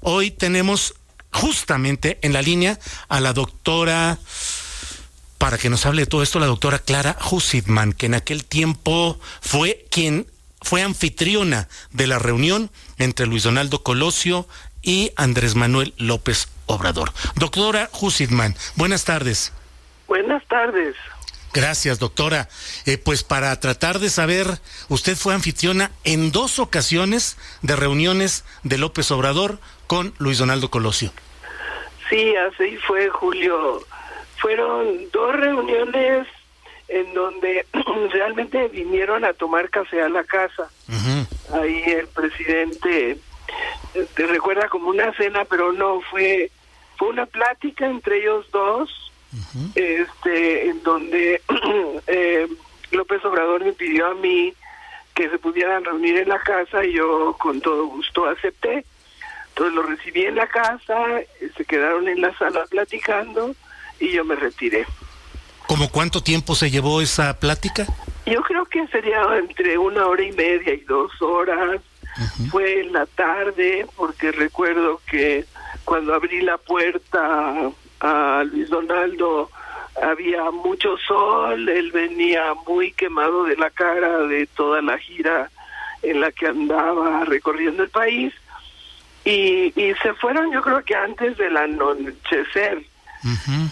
hoy tenemos justamente en la línea a la doctora, para que nos hable de todo esto, la doctora Clara Hussidman, que en aquel tiempo fue anfitriona de la reunión entre Luis Donaldo Colosio y Andrés Manuel López Obrador. Doctora Hussidman, buenas tardes. Buenas tardes. Gracias, doctora. Pues para tratar de saber, usted fue anfitriona en 2 ocasiones de reuniones de López Obrador con Luis Donaldo Colosio. Sí, así fue, Julio. Fueron 2 reuniones en donde realmente vinieron a tomar café a la casa. Uh-huh. Ahí el presidente te recuerda como una cena, pero no, fue una plática entre ellos dos. Uh-huh. En donde López Obrador me pidió a mí que se pudieran reunir en la casa y yo con todo gusto acepté. Entonces lo recibí en la casa, se quedaron en la sala platicando y yo me retiré. ¿Cómo cuánto tiempo se llevó esa plática? Yo creo que sería entre 1 hora y media y 2 horas. Uh-huh. Fue en la tarde, porque recuerdo que cuando abrí la puerta a Luis Donaldo había mucho sol, él venía muy quemado de la cara de toda la gira en la que andaba recorriendo el país y se fueron, yo creo que antes del anochecer. Uh-huh.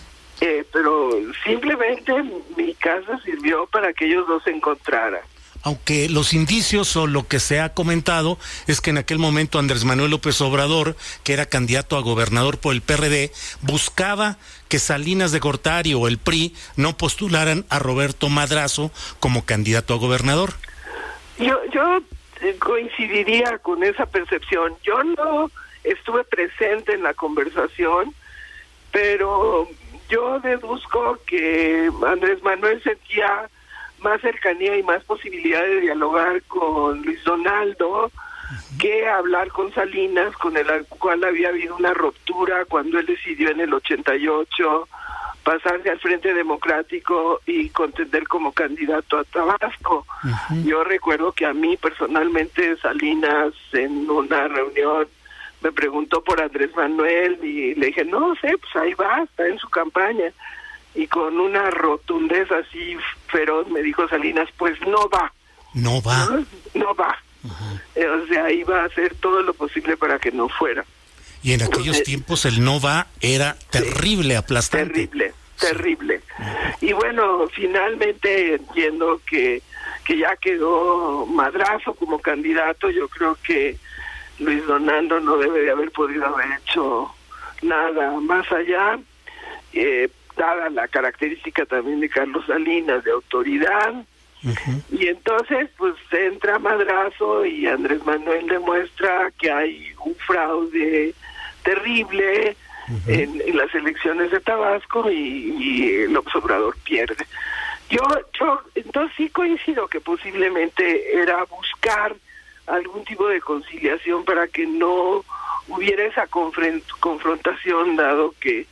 Pero simplemente mi casa sirvió para que ellos dos se encontraran. Aunque los indicios o lo que se ha comentado es que en aquel momento Andrés Manuel López Obrador, que era candidato a gobernador por el PRD, buscaba que Salinas de Gortari o el PRI no postularan a Roberto Madrazo como candidato a gobernador. Yo coincidiría con esa percepción. Yo no estuve presente en la conversación, pero yo deduzco que Andrés Manuel sentía más cercanía y más posibilidad de dialogar con Luis Donaldo uh-huh. que hablar con Salinas, con el cual había habido una ruptura cuando él decidió en el 88 pasarse al Frente Democrático y contender como candidato a Tabasco. Uh-huh. Yo recuerdo que a mí personalmente Salinas en una reunión me preguntó por Andrés Manuel y le dije, no sé, pues ahí va, está en su campaña. Y con una rotundez así feroz me dijo Salinas, pues no va. No va. No va. Uh-huh. O sea, iba a hacer todo lo posible para que no fuera. Y en aquellos tiempos el no va era terrible, sí, aplastante. Terrible. Sí. Y bueno, finalmente entiendo que ya quedó Madrazo como candidato. Yo creo que Luis Donaldo no debe de haber podido haber hecho nada más allá. Dada la característica también de Carlos Salinas de autoridad, uh-huh. y entonces pues entra Madrazo y Andrés Manuel demuestra que hay un fraude terrible uh-huh. en las elecciones de Tabasco y López Obrador pierde. Yo entonces sí coincido que posiblemente era buscar algún tipo de conciliación para que no hubiera esa confrontación, dado que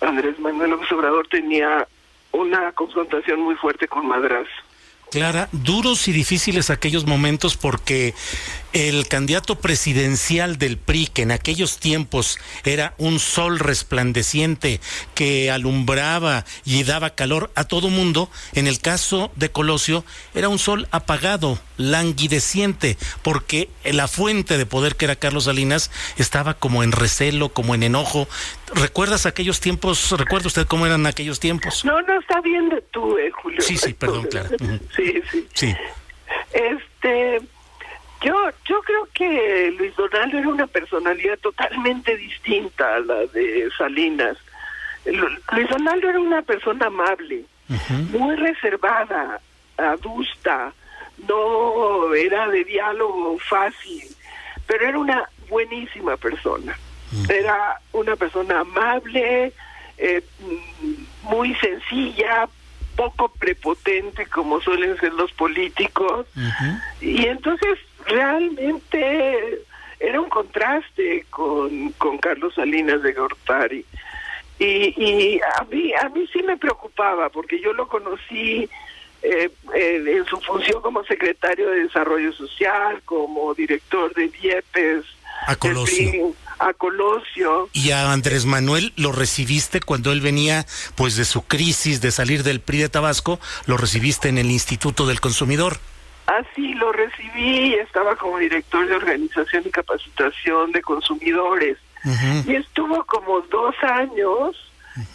Andrés Manuel López Obrador tenía una confrontación muy fuerte con Madrazo. Clara, duros y difíciles aquellos momentos porque el candidato presidencial del PRI, que en aquellos tiempos era un sol resplandeciente que alumbraba y daba calor a todo mundo, en el caso de Colosio era un sol apagado, languideciente, porque la fuente de poder que era Carlos Salinas estaba como en recelo, como en enojo. ¿Recuerdas aquellos tiempos? ¿Recuerda usted cómo eran aquellos tiempos? No, está bien de tú, Julio. Sí, perdón, Clara. Uh-huh. Sí. Yo creo que Luis Donaldo era una personalidad totalmente distinta a la de Salinas. Luis Donaldo era una persona amable, uh-huh. muy reservada, adusta, no era de diálogo fácil, pero era una buenísima persona. Uh-huh. Era una persona amable, muy sencilla, poco prepotente como suelen ser los políticos, uh-huh. y entonces realmente era un contraste con Carlos Salinas de Gortari, y a mí sí me preocupaba porque yo lo conocí en su función como secretario de Desarrollo Social, como director de IEPES A Colosio. A Colosio. Y a Andrés Manuel lo recibiste cuando él venía pues de su crisis de salir del PRI de Tabasco, lo recibiste en el Instituto del Consumidor. Así lo recibí, estaba como director de organización y capacitación de consumidores. Y estuvo como 2 años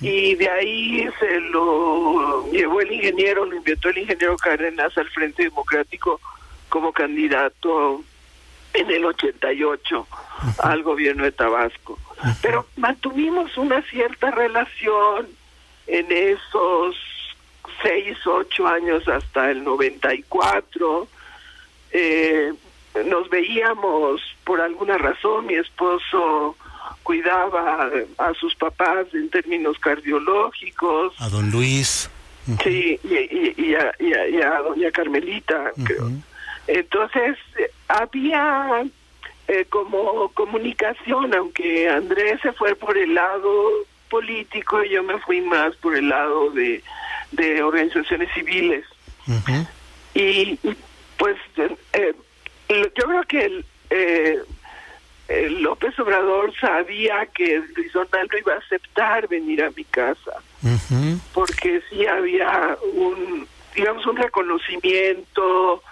y de ahí se lo llevó el ingeniero, lo invitó el ingeniero Cárdenas al Frente Democrático como candidato en el 88 al gobierno de Tabasco. Pero mantuvimos una cierta relación en esos 6, 8 años hasta el 94. Nos veíamos por alguna razón, mi esposo cuidaba a sus papás en términos cardiológicos. A don Luis. Sí, y a doña Carmelita, creo. Entonces, había como comunicación, aunque Andrés se fue por el lado político y yo me fui más por el lado de organizaciones civiles. Y pues yo creo que López Obrador sabía que Luis Donaldo iba a aceptar venir a mi casa, porque sí había un reconocimiento,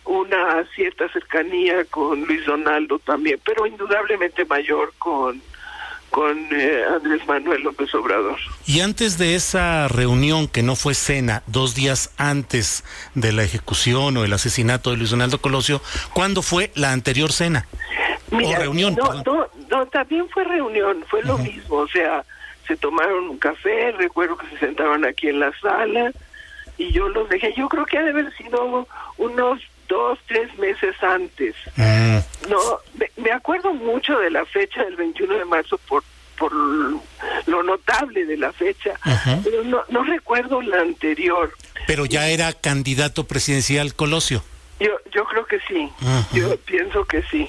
una cierta cercanía con Luis Donaldo también, pero indudablemente mayor con Andrés Manuel López Obrador. Y antes de esa reunión, que no fue cena, 2 días antes de la ejecución o el asesinato de Luis Donaldo Colosio, ¿cuándo fue la anterior cena? Mira, o reunión. No, también fue reunión, fue lo mismo, o sea, se tomaron un café, recuerdo que se sentaban aquí en la sala y yo los dejé. Yo creo que ha de haber sido unos 2, 3 meses antes. No, me acuerdo mucho de la fecha del 21 de marzo por lo notable de la fecha, pero no recuerdo la anterior. Pero ya era candidato presidencial Colosio. Yo creo que sí, yo pienso que sí.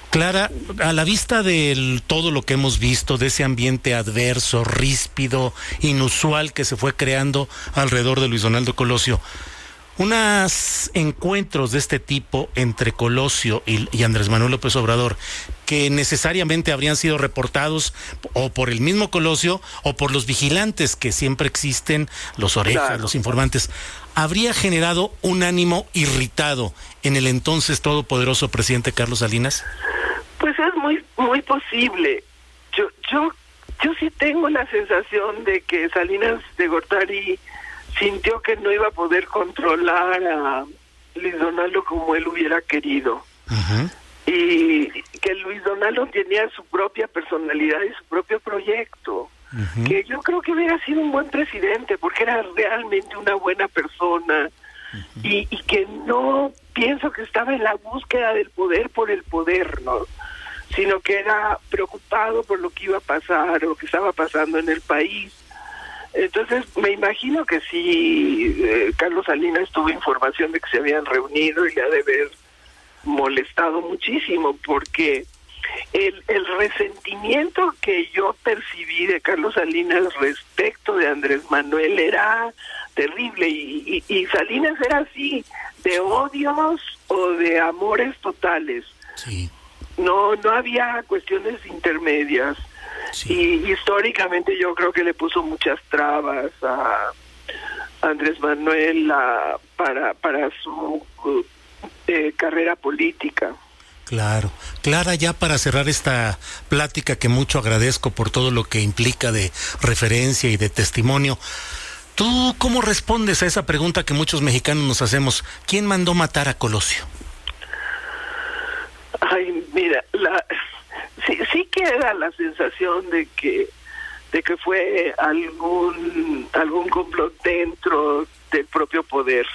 Clara, a la vista de todo lo que hemos visto, de ese ambiente adverso, ríspido, inusual que se fue creando alrededor de Luis Donaldo Colosio, unos encuentros de este tipo entre Colosio y Andrés Manuel López Obrador, que necesariamente habrían sido reportados o por el mismo Colosio o por los vigilantes que siempre existen, los orejas, claro, los informantes, ¿habría generado un ánimo irritado en el entonces todopoderoso presidente Carlos Salinas? Pues es muy posible. Yo sí tengo la sensación de que Salinas de Gortari sintió que no iba a poder controlar a Luis Donaldo como él hubiera querido. Y que Luis Donaldo tenía su propia personalidad y su propio proyecto. Que yo creo que hubiera sido un buen presidente, porque era realmente una buena persona. Y que no pienso que estaba en la búsqueda del poder por el poder, ¿no? Sino que era preocupado por lo que iba a pasar, o lo que estaba pasando en el país. Entonces, me imagino que sí, Carlos Salinas tuvo información de que se habían reunido y le ha de haber molestado muchísimo, porque el resentimiento que yo percibí de Carlos Salinas respecto de Andrés Manuel era terrible, y Salinas era así, de odios o de amores totales. Sí. No había cuestiones intermedias. Sí. Y históricamente yo creo que le puso muchas trabas a Andrés Manuel para su carrera política. Claro. Clara, ya para cerrar esta plática que mucho agradezco por todo lo que implica de referencia y de testimonio, ¿tú cómo respondes a esa pregunta que muchos mexicanos nos hacemos? ¿Quién mandó matar a Colosio? Ay, mira, sí queda la sensación de que fue algún complot dentro del propio poder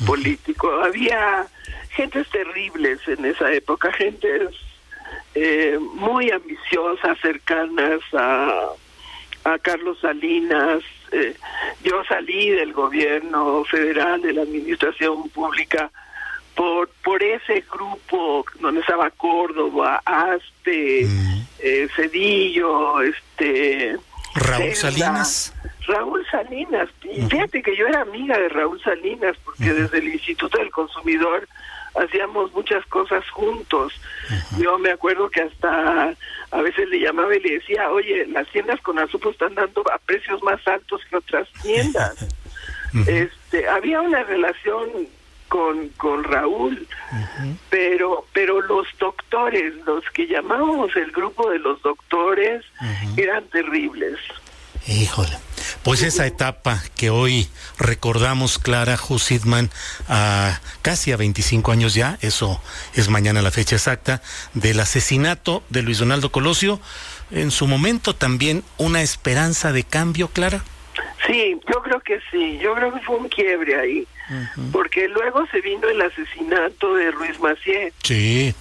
político. Había gentes terribles en esa época, gentes muy ambiciosas, cercanas a Carlos Salinas. Yo salí del gobierno federal, de la administración pública, por ese grupo donde estaba Córdoba, Aspe, Cedillo, Raúl Salinas. Raúl Salinas. Fíjate que yo era amiga de Raúl Salinas, porque desde el Instituto del Consumidor hacíamos muchas cosas juntos. Yo me acuerdo que hasta a veces le llamaba y le decía, oye, las tiendas con Azupo están dando a precios más altos que otras tiendas. Había una relación con Raúl, pero los doctores, los que llamábamos el grupo de los doctores, eran terribles. Híjole, pues esa etapa que hoy recordamos, Clara Hussitman, casi a 25 años ya, eso es mañana la fecha exacta, del asesinato de Luis Donaldo Colosio, en su momento también una esperanza de cambio, Clara. Sí, yo creo que sí, yo creo que fue un quiebre ahí, porque luego se vino el asesinato de Ruiz Massieu. Sí.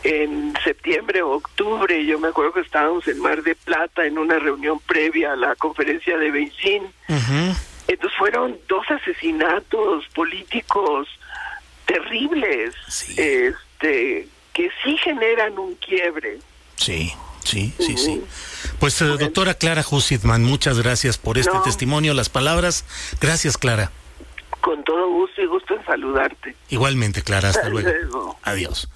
En septiembre o octubre, yo me acuerdo que estábamos en Mar de Plata en una reunión previa a la conferencia de Beijing. Entonces fueron 2 asesinatos políticos terribles, sí. Que sí generan un quiebre. Sí. Pues doctora Clara Hussitman, muchas gracias por este testimonio, las palabras. Gracias, Clara. Con todo gusto y gusto en saludarte. Igualmente, Clara, hasta luego. Luego. Adiós.